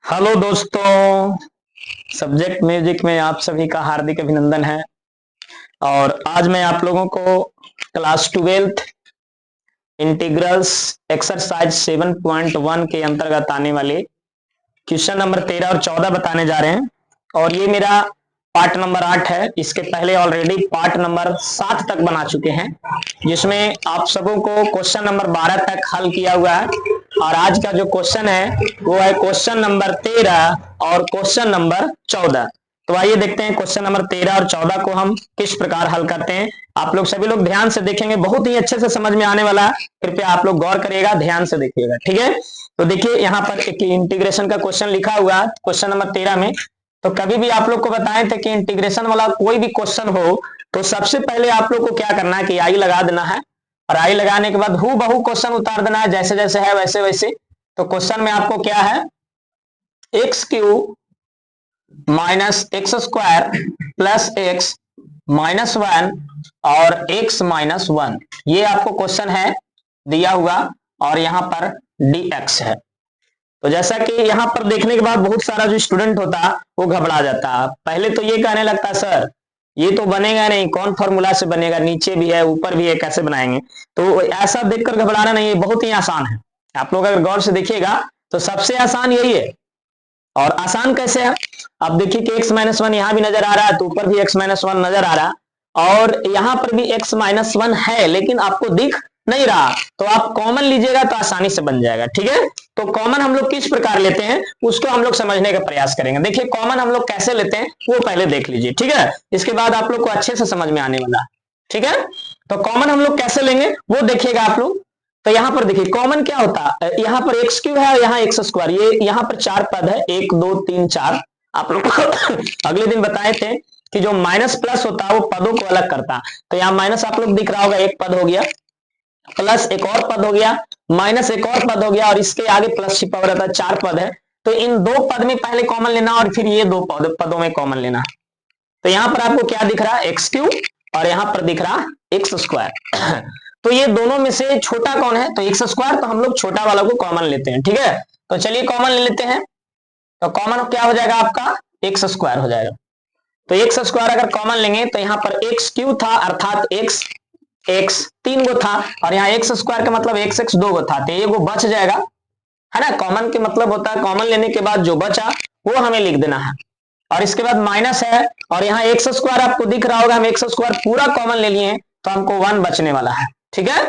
Hello दोस्तों, subject music में आप सभी का हार्दिक अभिनंदन है। और आज मैं आप लोगों को क्लास 12th इंटीग्रल्स एक्सरसाइज 7.1 के अंतर्गत आने वाले क्वेश्चन नंबर 13 और 14 बताने जा रहे हैं। और ये मेरा पार्ट नंबर 8 है। इसके पहले ऑलरेडी पार्ट नंबर 7 तक बना चुके हैं, जिसमें आप सबों को क्वेश्चन नंबर 12 तक हल किया हुआ है। और आज का जो क्वेश्चन है वो है क्वेश्चन नंबर 13 और क्वेश्चन नंबर 14। तो आइए देखते हैं क्वेश्चन नंबर 13 और 14 को हम किस प्रकार हल करते हैं। आप लोग सभी लोग ध्यान से देखेंगे, बहुत ही अच्छे से समझ में आने वाला है। कृपया आप लोग गौर करिएगा, ध्यान से देखिएगा, ठीक है। तो देखिए यहाँ पर एक इंटीग्रेशन का क्वेश्चन लिखा हुआ है क्वेश्चन नंबर 13 में। तो कभी भी आप लोग को बताए थे कि इंटीग्रेशन वाला कोई भी क्वेश्चन हो तो सबसे पहले आप लोग को क्या करना है कि आई लगा देना है, और आई लगाने के बाद हु बहु क्वेश्चन उतार देना है, जैसे जैसे है वैसे वैसे। तो क्वेश्चन में आपको क्या है, x cube minus x square plus x minus 1 और एक्स माइनस 1, ये आपको क्वेश्चन है दिया हुआ। और यहाँ पर dx है। तो जैसा कि यहाँ पर देखने के बाद बहुत सारा जो स्टूडेंट होता वो घबरा जाता, पहले तो ये कहने लगता सर ये तो बनेगा नहीं, कौन फॉर्मूला से बनेगा, नीचे भी है ऊपर भी है, कैसे बनाएंगे। तो ऐसा देखकर घबराना नहीं है, बहुत ही आसान है। आप लोग अगर गौर से देखिएगा तो सबसे आसान यही है। और आसान कैसे है, अब देखिए कि x माइनस 1 यहाँ भी नजर आ रहा है, तो ऊपर भी x माइनस 1 नजर आ रहा है, और यहाँ पर भी x माइनस 1 है, लेकिन आपको दिख नहीं रहा। तो आप कॉमन लीजिएगा तो आसानी से बन जाएगा, ठीक है। तो कॉमन हम लोग किस प्रकार लेते हैं उसको हम लोग समझने का प्रयास करेंगे। देखिए कॉमन हम लोग कैसे लेते हैं वो पहले देख लीजिए, ठीक है। इसके बाद आप लोग को अच्छे से समझ में आने वाला, ठीक है। तो कॉमन हम लोग कैसे लेंगे वो देखिएगा आप लोग। तो यहाँ पर देखिए कॉमन क्या होता है, यहाँ पर एक्स क्यूब है और यहाँ एक्स स्क्वायर, ये यहाँ पर 4 पद है, 1 2 3 4। आप लोग अगले दिन बताए थे कि जो माइनस प्लस होता है वो पदों को अलग करता है। तो यहाँ माइनस आप लोग दिख रहा होगा, एक पद हो गया, प्लस एक और पद हो गया, माइनस एक और पद हो गया, और इसके आगे प्लस छिपा हुआ रहता है, 4 पद है। तो इन 2 पद में पहले कॉमन लेना और फिर ये 2 पदों में कॉमन लेना। तो यहाँ पर आपको क्या दिख रहा है, एक्स क्यूब, और यहाँ पर दिख रहा एक्स स्क्वायर। तो ये दोनों में से छोटा कौन है, तो एक्स स्क्वायर, तो हम लोग छोटा वाला को कॉमन लेते हैं, ठीक है। तो चलिए कॉमन ले लेते हैं। तो कॉमन क्या हो जाएगा आपका, एक्स स्क्वायर हो जाएगा। तो एक्स स्क्वायर अगर कॉमन लेंगे तो यहाँ पर एक्स क्यूब था, अर्थात एक्स एक्स 3 गो था, और यहाँ एक्स स्क्वायर का मतलब एक्स एक्स 2 गो था, तो ये वो बच जाएगा, है ना। कॉमन के मतलब होता है कॉमन लेने के बाद जो बचा वो हमें लिख देना है। और इसके बाद माइनस है, और यहाँ एक्स स्क्वायर आपको दिख रहा होगा, हम एक्स स्क्वायर पूरा कॉमन ले लिए तो हमको 1 बचने वाला है, ठीक है।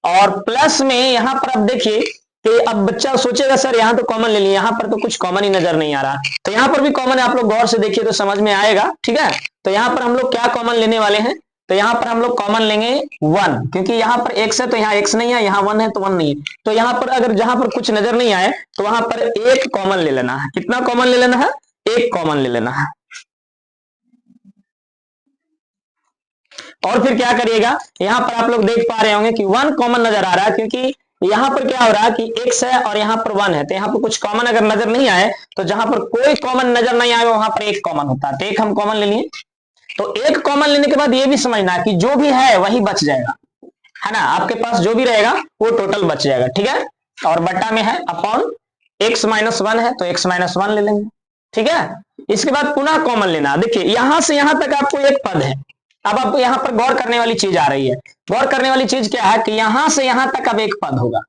और प्लस में यहाँ पर अब देखिए कि अब बच्चा सोचेगा सर यहाँ तो कॉमन ले लिए, यहाँ पर तो कुछ कॉमन ही नजर नहीं आ रहा। तो यहाँ पर भी कॉमन है, आप लोग गौर से देखिए तो समझ में आएगा, ठीक है। तो यहाँ पर हम लोग क्या कॉमन लेने वाले हैं, तो यहाँ पर हम लोग कॉमन लेंगे 1, क्योंकि यहाँ पर x है तो यहाँ x नहीं है, यहाँ 1 है तो 1 नहीं है। तो यहाँ पर अगर जहां पर कुछ नजर नहीं आए तो वहां पर एक कॉमन ले लेना है। कितना कॉमन ले लेना है, एक कॉमन ले लेना है। और फिर क्या करिएगा, यहाँ पर आप लोग देख पा रहे होंगे कि 1 कॉमन नजर आ रहा है, क्योंकि यहाँ पर क्या हो रहा है कि x है और यहाँ पर 1 है, तो यहाँ पर कुछ कॉमन अगर नजर नहीं आए तो जहां पर कोई कॉमन नजर नहीं आए वहां पर एक कॉमन होता है, तो एक हम कॉमन ले लिए। तो एक कॉमन लेने के बाद ये भी समझना कि जो भी है वही बच जाएगा, है ना। आपके पास जो भी रहेगा वो टोटल बच जाएगा, ठीक है। और बट्टा में है अपॉन x माइनस 1 है तो x माइनस 1 ले लेंगे, ठीक है। इसके बाद पुनः कॉमन लेना। देखिए यहां से यहां तक आपको एक पद है। अब आपको यहाँ पर गौर करने वाली चीज आ रही है। गौर करने वाली चीज क्या है कि यहां से यहां तक अब एक पद होगा।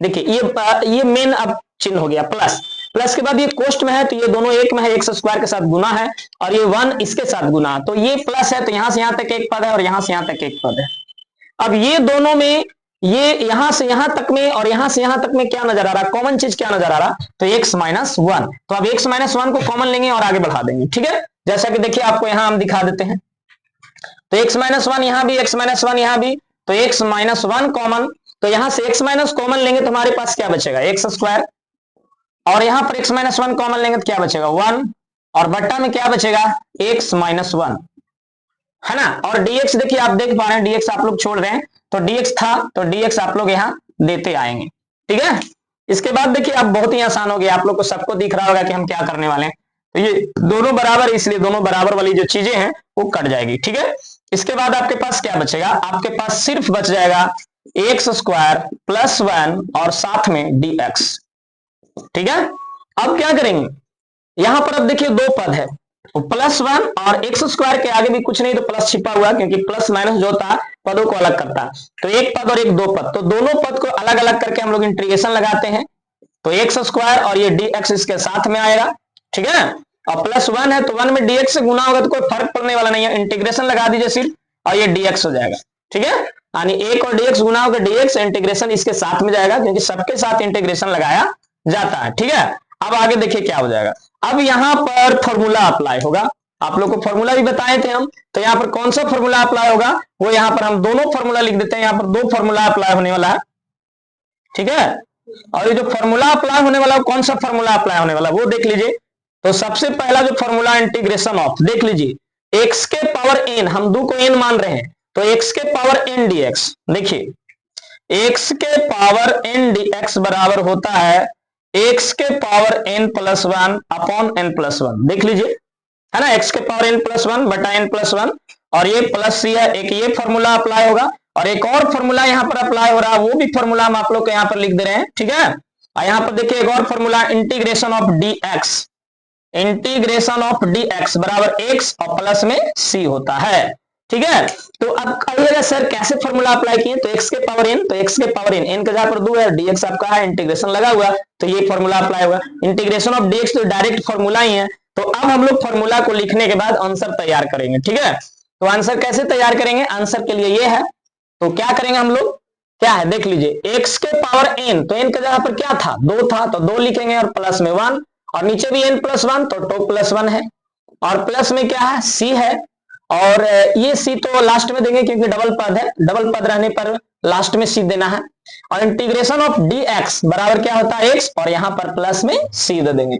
देखिए ये मेन अब चिन्ह हो गया प्लस, प्लस के बाद ये कोष्ट में है तो ये दोनों एक में है, एक्स स्क्वायर के साथ गुना है, और ये 1 इसके साथ गुना, तो ये प्लस है, तो यहां से यहां तक एक पद है और यहां से यहां तक एक पद है। अब ये दोनों में, ये यहां से यहां तक में और यहां से यहां तक में क्या नजर आ रहा है, कॉमन चीज क्या नजर आ रहा, तो x माइनस 1। तो अब x माइनस 1 को कॉमन लेंगे और आगे बढ़ा देंगे, ठीक है। जैसा कि देखिए आपको यहां हम दिखा देते हैं, तो x माइनस 1 यहां भी, x माइनस 1 यहां भी, तो x माइनस 1 कॉमन, तो यहां से x माइनस कॉमन लेंगे तो हमारे पास क्या बचेगा, एक्स स्क्वायर, और यहां पर x माइनस 1 कॉमन लेंगे तो क्या बचेगा 1, और बट्टा में क्या बचेगा x माइनस 1, है ना। और dx देखिए आप देख पा रहे हैं, dx आप लोग छोड़ रहे हैं, तो dx था तो dx आप लोग यहाँ देते आएंगे, ठीक है। इसके बाद देखिए अब बहुत ही आसान हो गया, आप लोग को सबको दिख रहा होगा कि हम क्या करने वाले हैं। तो ये दोनों बराबर, इसलिए दोनों बराबर वाली जो चीजें हैं वो कट जाएगी, ठीक है। इसके बाद आपके पास क्या बचेगा, आपके पास सिर्फ बच जाएगा एक्स स्क्वायर प्लस 1 और साथ में dx, ठीक है। अब क्या करेंगे, यहां पर अब देखिए दो पद है, +1 और एक्स स्क्वायर के आगे भी कुछ नहीं तो प्लस छिपा हुआ, क्योंकि प्लस माइनस जो होता है पदों को अलग करता है। तो एक पद और एक दो पद, तो दोनों पद को अलग अलग करके हम लोग इंटीग्रेशन लगाते हैं। तो एक्स स्क्वायर और ये dx इसके साथ में आएगा, ठीक है। और +1 है तो 1 में dx से गुना होगा तो कोई फर्क पड़ने वाला नहीं है, इंटीग्रेशन लगा दीजिए सिर्फ और ये dx हो जाएगा, ठीक है। यानी 1 और dx गुना होगा dx, इंटीग्रेशन इसके साथ में जाएगा क्योंकि सबके साथ इंटीग्रेशन लगाया जाता है, ठीक है। अब आगे देखिए क्या हो जाएगा, अब यहां पर फॉर्मूला अप्लाई होगा, आप लोग को फॉर्मूला भी बताए थे हम, तो यहाँ पर कौन सा फॉर्मूला अप्लाई होगा, वो यहाँ पर हम दोनों फॉर्मूला लिख देते हैं, यहाँ पर दो फॉर्मूला अप्लाई होने वाला है, ठीक है। और ये जो फॉर्मूला अप्लाई होने वाला है, कौन सा फॉर्मूला अप्लाई होने वाला वो देख लीजिए। तो सबसे पहला जो फॉर्मूला इंटीग्रेशन ऑफ, देख लीजिए x के पावर n, हम दो को n मान रहे हैं, तो x के पावर n dx, देखिए x के पावर n dx बराबर होता है x के पावर n+1 अपॉन n+1, देख लीजिए है ना, x के पावर n+1 बटा n+1, और ये प्लस सी है, एक ये फॉर्मूला अप्लाई होगा, और एक और फॉर्मूला यहाँ पर अप्लाई हो रहा है, वो भी फॉर्मूला हम आप लोग को यहाँ पर लिख दे रहे हैं, ठीक है। और यहाँ पर देखिए एक और formula integration of dx, integration of dx बराबर x और प्लस में c होता है, ठीक है। तो अब कहिएगा सर कैसे फॉर्मूला अप्लाई किए, तो x के पावर n, तो x के पावर n का जहां पर 2 है, dx आपका है, इंटीग्रेशन लगा हुआ, तो ये फॉर्मूला अप्लाई होगा, इंटीग्रेशन ऑफ dx तो डायरेक्ट फॉर्मूला ही है। तो अब हम लोग फॉर्मूला को लिखने के बाद आंसर तैयार करेंगे, ठीक है। तो आंसर कैसे तैयार करेंगे, आंसर के लिए ये है, तो क्या करेंगे हम लोग, क्या है देख लीजिए, x के पावर n, तो n का जगह पर क्या था 2 था, तो 2 लिखेंगे और प्लस में 1, और नीचे भी n+1 तो 2+1 है, और प्लस में क्या है c है, और ये c तो लास्ट में देंगे क्योंकि डबल पद है, डबल पद रहने पर लास्ट में c देना है। और इंटीग्रेशन ऑफ dx बराबर क्या होता है x, और यहाँ पर प्लस में c दे देंगे।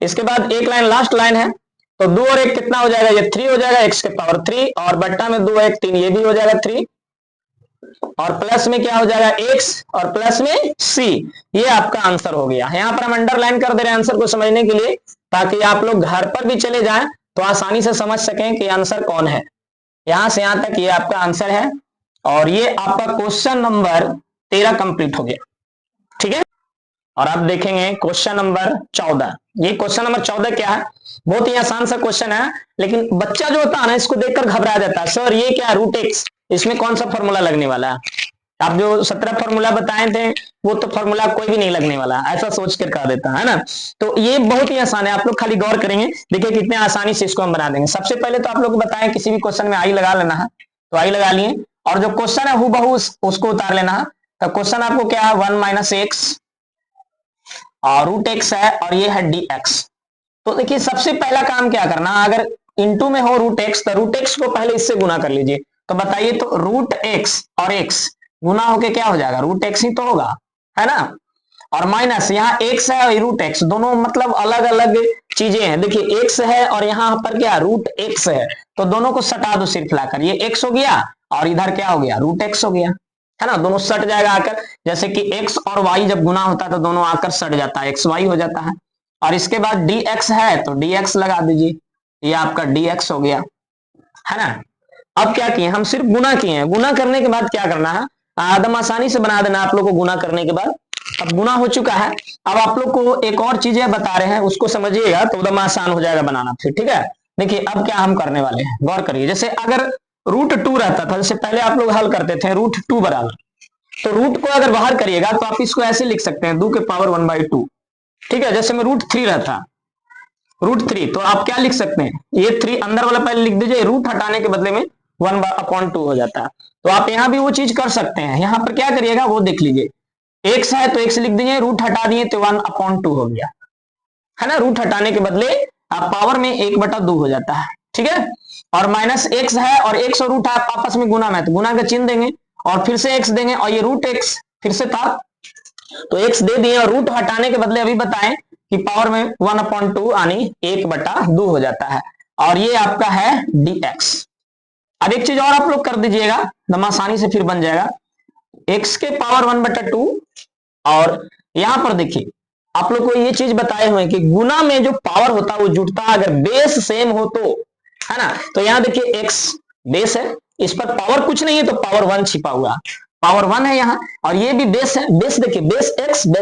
इसके बाद एक लाइन लास्ट लाइन है, तो 2 और 1 कितना हो जाएगा, ये 3 हो जाएगा, x के पावर 3 और बट्टा में 2 1 3, ये भी हो जाएगा 3, और प्लस में क्या हो जाएगा x और प्लस में c, ये आपका आंसर हो गया। यहाँ पर हम अंडरलाइन कर दे रहे हैं आंसर को समझने के लिए, ताकि आप लोग घर पर भी चले जाएं तो आसानी से समझ सकें कि आंसर कौन है। यहां से यहां तक ये आपका आंसर है, और ये आपका क्वेश्चन नंबर 13 कंप्लीट हो गया, ठीक है। और आप देखेंगे क्वेश्चन नंबर 14, ये क्वेश्चन नंबर 14 क्या है, बहुत ही आसान सा क्वेश्चन है, लेकिन बच्चा जो होता है ना इसको देखकर घबरा जाता है, सर ये क्या √x, इसमें कौन सा फॉर्मूला लगने वाला है। आप जो 17 फॉर्मूला बताए थे वो तो फॉर्मूला कोई भी नहीं लगने वाला, ऐसा सोच कर कह देता है ना। तो ये बहुत ही आसान है, आप लोग खाली गौर करेंगे, देखिए कितने आसानी से इसको हम बना देंगे। सबसे पहले तो आप लोग को बताएं किसी भी क्वेश्चन में आई लगा लेना है, तो आई लगा लिए, और जो क्वेश्चन है हूबहू उसको उतार लेना है। तो क्वेश्चन आपको क्या है, 1 - x और √x है, और ये है dx। तो देखिए सबसे पहला काम क्या करना, अगर इंटू में हो √x तो √x को पहले इससे गुना कर लीजिए। तो बताइए, तो √x और x गुना होके क्या हो जाएगा, √x ही तो होगा, है ना। और माइनस यहाँ x है और √x, दोनों मतलब अलग अलग चीजें हैं। देखिए x है और यहाँ पर क्या √x है, तो दोनों को सटा दो सिर्फ लाकर, ये x हो गया और इधर क्या हो गया √x हो गया, है ना। दोनों सट जाएगा आकर, जैसे कि x और y जब गुना होता है तो दोनों आकर सट जाता है, xy हो जाता है। और इसके बाद dx है तो dx लगा दीजिए, ये आपका dx हो गया, है ना। अब क्या किए, हम सिर्फ गुना किए हैं, गुना करने के बाद क्या करना है, एकदम आसानी से बना देना आप लोग को गुना करने के बाद। अब गुना हो चुका है, अब आप लोग को एक और चीजें बता रहे हैं, उसको समझिएगा तो एकदम आसान हो जाएगा बनाना फिर, ठीक है। देखिए अब क्या हम करने वाले हैं, गौर करिए। जैसे अगर √2 रहता था, जैसे पहले आप लोग हल करते थे √2 बराबर, तो रूट को अगर बाहर करिएगा तो आप इसको ऐसे लिख सकते हैं 2 के पावर 1/2, ठीक है। जैसे में √3 रहता, √3 तो आप क्या लिख सकते हैं, ये 3 अंदर वाला पहले लिख दीजिए, रूट हटाने के बदले में 1/2 हो जाता है। तो आप यहाँ भी वो चीज कर सकते हैं, यहाँ पर क्या करिएगा वो देख लीजिए, x है तो x लिख दीजिए, रूट हटा दिए तो 1/2 हो गया, है ना। रूट हटाने के बदले आप पावर में 1/2 हो जाता है, ठीक है। और माइनस x है और x और रूट आप आपस में गुना में, तो गुना का चिन्ह देंगे और फिर से x देंगे, और ये √x फिर से था तो x दे दिए, और रूट हटाने के बदले अभी बताएं कि पावर में 1/2 यानी 1/2 हो जाता है, और ये आपका है dx। अब एक चीज और आप लोग कर दीजिएगा, एकदम आसानी से फिर बन जाएगा, x के पावर 1/2, और यहां पर देखिए आप लोग को ये चीज बताए हुए हैं कि गुना में जो पावर होता है वो जुटता है अगर बेस सेम हो तो, है ना। तो यहां देखिए x बेस है, इस पर पावर कुछ नहीं है तो पावर 1 छिपा हुआ, पावर 1 है यहाँ, और ये भी बेस है, बेस देखिए बेस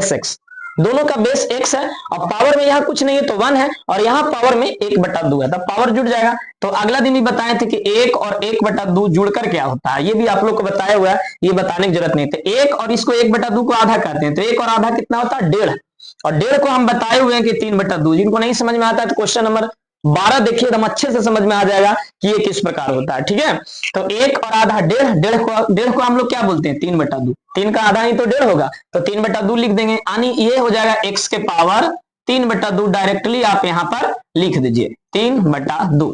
x, दोनों का बेस x है और पावर में यहाँ कुछ नहीं है तो 1 है और यहाँ पावर में 1/2 है, तब पावर जुड़ जाएगा। तो अगला दिन भी बताए थे कि 1 और 1/2 जुड़कर क्या होता है, ये भी आप लोग को बताया हुआ है, ये बताने की जरूरत नहीं। तो 1 और इसको 1/2 को आधा कहते हैं, तो 1 और आधा कितना होता है 1.5, और 1.5 को हम बताए हुए हैं कि 3/2। जिनको नहीं समझ में आता है तो क्वेश्चन नंबर 12 देखिए, एकदम अच्छे से समझ में आ जाएगा कि ये किस प्रकार होता है। ठीक है, तो 1 और आधा 1.5, 1.5 को हम लोग क्या बोलते हैं 3/2, 3 का आधा ही तो 1.5 होगा, तो 3/2 लिख देंगे, यानी ये हो जाएगा x के पावर 3/2। डायरेक्टली आप यहां पर लिख दीजिए 3/2,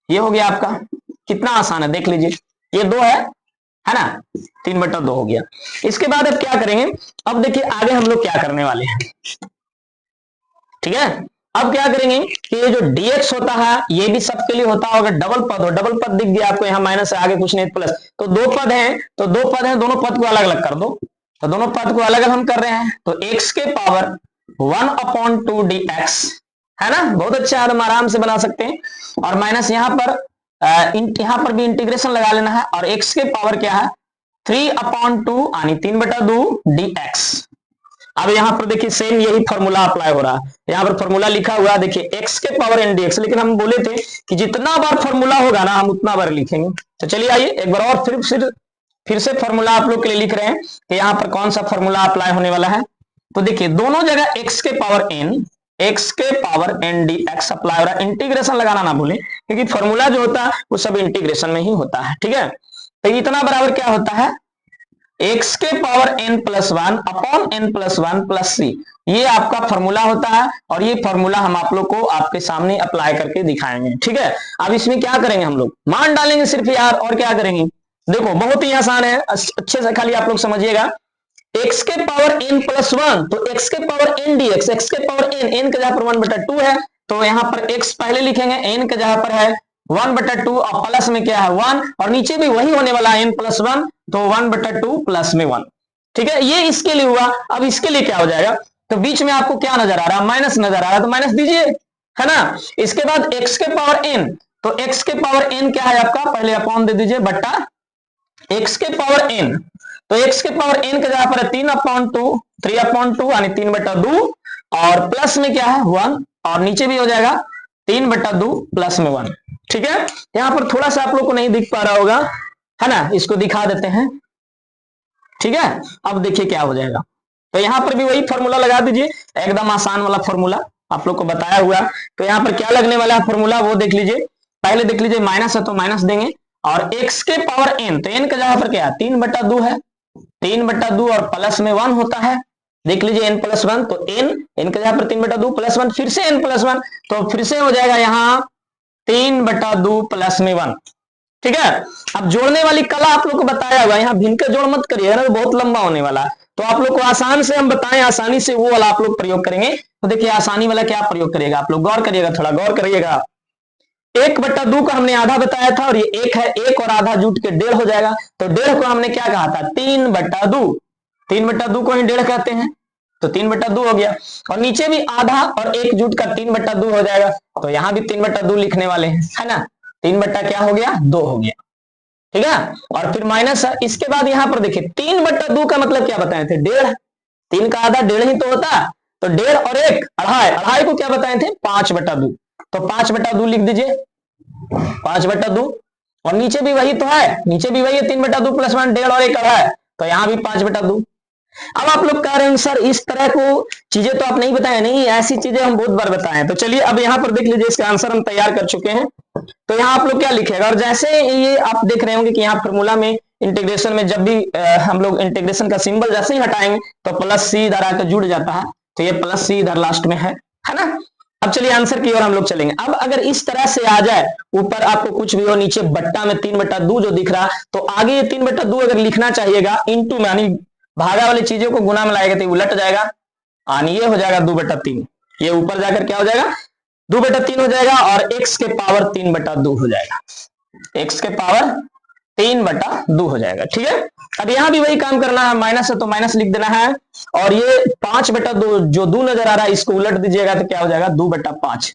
ये हो गया आपका। कितना आसान है देख लीजिए, ये 2 है ना, 3/2 हो गया। इसके बाद अब क्या करेंगे, अब देखिए आगे हम लोग क्या करने वाले हैं। ठीक है, अब क्या करेंगे कि ये जो dx होता है ये भी सबके लिए होता होगा, डबल पद हो, डबल पद दिख गया आपको, यहाँ माइनस है, आगे कुछ नहीं प्लस, तो 2 पद हैं, तो 2 पद हैं, दोनों पद को अलग अलग कर दो, तो दोनों पद को अलग अलग हम कर रहे हैं, तो x के पावर 1/2 dx है ना, बहुत अच्छा है, हम आराम से बना सकते हैं। और माइनस यहाँ पर भी इंटीग्रेशन लगा लेना है, और x के पावर क्या है 3/2 यानी 3/2 dx। अब यहाँ पर देखिए सेम यही फॉर्मूला अप्लाई हो रहा है, यहाँ पर फॉर्मूला लिखा हुआ देखिए x के पावर n dx, लेकिन हम बोले थे कि जितना बार फॉर्मूला होगा ना हम उतना बार लिखेंगे। तो चलिए आइए एक बार और फिर से फॉर्मूला आप लोग के लिए लिख रहे हैं कि यहाँ पर कौन सा फॉर्मूला अप्लाई होने वाला है। तो देखिए दोनों जगह x के पावर n dx अप्लाई हो रहा है, इंटीग्रेशन लगाना ना भूलें क्योंकि फॉर्मूला जो होता है वो सब इंटीग्रेशन में ही होता है। ठीक है, तो इतना बराबर क्या होता है x के power n+1 upon n+1 plus c, ये आपका फॉर्मूला होता है, और ये फॉर्मूला हम आप लोग को आपके सामने अप्लाई करके दिखाएंगे। ठीक है, अब इसमें क्या करेंगे हम लोग मान डालेंगे सिर्फ यार, और क्या करेंगे देखो बहुत ही आसान है, अच्छे से खाली आप लोग समझिएगा। x के पावर n+1 तो x के पावर n dx, x के पावर n के जगह पर 1/2 है, तो यहाँ पर x पहले लिखेंगे, n के जगह पर है 1/2 और प्लस में क्या है 1, और नीचे भी वही होने वाला है n+1 तो 1/2 प्लस में 1। ठीक है, ये इसके लिए हुआ। अब इसके लिए क्या हो जाएगा, तो बीच में आपको क्या नजर आ रहा है माइनस नजर आ रहा है, तो माइनस दीजिए, है ना। इसके बाद x के पावर n, तो x के पावर n क्या है आपका, पहले अपॉन दे दीजिए बट्टा x के पावर n, तो x के पावर n के जगह पर है 3/2 यानी 3/2, और प्लस में क्या है 1, और नीचे भी हो जाएगा 3/2 प्लस में 1। ठीक है, यहाँ पर थोड़ा सा आप लोग को नहीं दिख पा रहा होगा, है ना, इसको दिखा देते हैं। ठीक है, अब देखिए क्या हो जाएगा, तो यहाँ पर भी वही फॉर्मूला लगा दीजिए, एकदम आसान वाला फॉर्मूला आप लोग को बताया हुआ। तो यहाँ पर क्या लगने वाला है फॉर्मूला वो देख लीजिए, पहले देख लीजिए माइनस है तो माइनस देंगे, और x के पावर n, तो n के जगह पर क्या है 3/2 है, 3/2 और प्लस में 1 होता है, देख लीजिए n+1, तो n के जगह पर 3/2 प्लस 1, फिर से n+1, तो फिर से हो जाएगा यहाँ 3/2 प्लस में 1। ठीक है, अब जोड़ने वाली कला आप लोग को बताया हुआ, यहाँ भिन्न के जोड़ मत करिएगा ना, तो बहुत लंबा होने वाला है, तो आप लोग को आसान से हम बताएं, आसानी से वो वाला आप लोग प्रयोग करेंगे। तो देखिए आसानी वाला क्या प्रयोग करिएगा, आप लोग गौर करिएगा, थोड़ा गौर करिएगा। 1/2 को हमने आधा बताया था, और ये 1 है, 1 और आधा जुट के 1.5 हो जाएगा, तो 1.5 को हमने क्या कहा था 3/2, 3/2 को ही 1.5 कहते हैं, तो 3/2 हो गया, और नीचे भी आधा और 1 जुट का 3/2 हो जाएगा, तो यहाँ भी 3/2 लिखने वाले हैं, है ना, 3 क्या हो गया 2 हो गया। ठीक है, और फिर माइनस है, इसके बाद यहाँ पर देखिए 3/2 का मतलब क्या बताए थे 1.5, 3 का आधा 1.5 ही तो होता, तो 1.5 और 1 अढ़ाई को क्या बताए थे 5/2, तो 5/2 लिख दीजिए 5/2, और नीचे भी वही तो है, नीचे भी वही है 3/2 प्लस 1, 1.5 और 1 अढ़ाई, तो यहाँ भी 5/2। अब आप लोग कह रहे हैं सर इस तरह को चीजें तो आप नहीं बताए, नहीं ऐसी चीजें हम बहुत बार बताए हैं। तो चलिए अब यहाँ पर देख लीजिए, इसका आंसर हम तैयार कर चुके हैं, तो यहाँ आप लोग क्या लिखेगा, और जैसे ये आप देख रहे होंगे कि यहाँ फॉर्मूला में इंटीग्रेशन में जब भी हम लोग इंटीग्रेशन का सिंबल जैसे ही हटाएंगे तो प्लस सी इधर आकर जुड़ जाता है, तो ये प्लस सी इधर लास्ट में है ना। अब चलिए आंसर की ओर हम लोग चलेंगे। अब अगर इस तरह से आ जाए, ऊपर आपको कुछ भी हो, नीचे बट्टा में 3/2 जो दिख रहा, तो आगे ये 3/2 अगर लिखना चाहिएगा इंटू में, यानी भागा वाली चीजों को गुना में लाएगा तो उलट जाएगा, यानी ये हो जाएगा 2/3, ये ऊपर जाकर क्या हो जाएगा 2/3 हो जाएगा, और x के पावर 3/2 हो जाएगा, x के पावर 3/2 हो जाएगा। ठीक है, अब यहाँ भी वही काम करना है, माइनस है तो माइनस लिख देना है, और ये 5/2 जो 2 नजर आ रहा है इसको उलट दीजिएगा तो क्या हो जाएगा 2/5,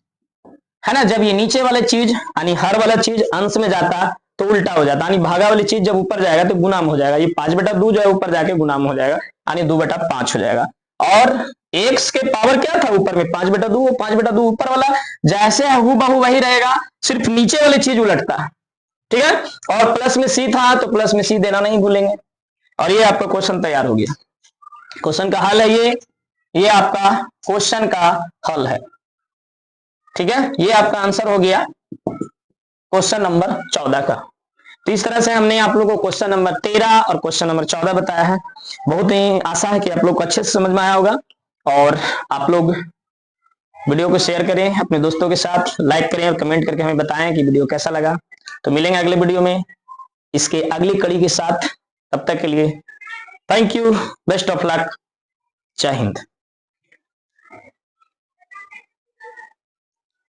है ना। जब ये नीचे वाले चीज यानी हर वाला चीज अंश में जाता तो उल्टा हो जाता, यानी भागा वाली चीज जब ऊपर जाएगा तो गुना में हो जाएगा, ये 5/2 जो है ऊपर जाके गुना में हो जाएगा, यानी 2/5 हो जाएगा। और x के पावर क्या था ऊपर में 5/2, वो 5/2 ऊपर वाला जैसे हूबहू वही रहेगा, सिर्फ नीचे वाली चीज उलटता है, ठीक है। और प्लस में c था तो प्लस में c देना नहीं भूलेंगे। और ये आपका क्वेश्चन तैयार हो गया। क्वेश्चन का हल है ये आपका क्वेश्चन का हल है, ठीक है। ये आपका आंसर हो गया क्वेश्चन नंबर 14 का। तो इस तरह से हमने आप लोगों को क्वेश्चन नंबर 13 और क्वेश्चन नंबर 14 बताया है। बहुत ही आशा है कि आप लोग को अच्छे से समझ में आया होगा। और आप लोग वीडियो को शेयर करें अपने दोस्तों के साथ, लाइक करें और कमेंट करके हमें बताएं कि वीडियो कैसा लगा। तो मिलेंगे अगले वीडियो में इसके अगली कड़ी के साथ। तब तक के लिए thank you, best of luck, जय हिंद।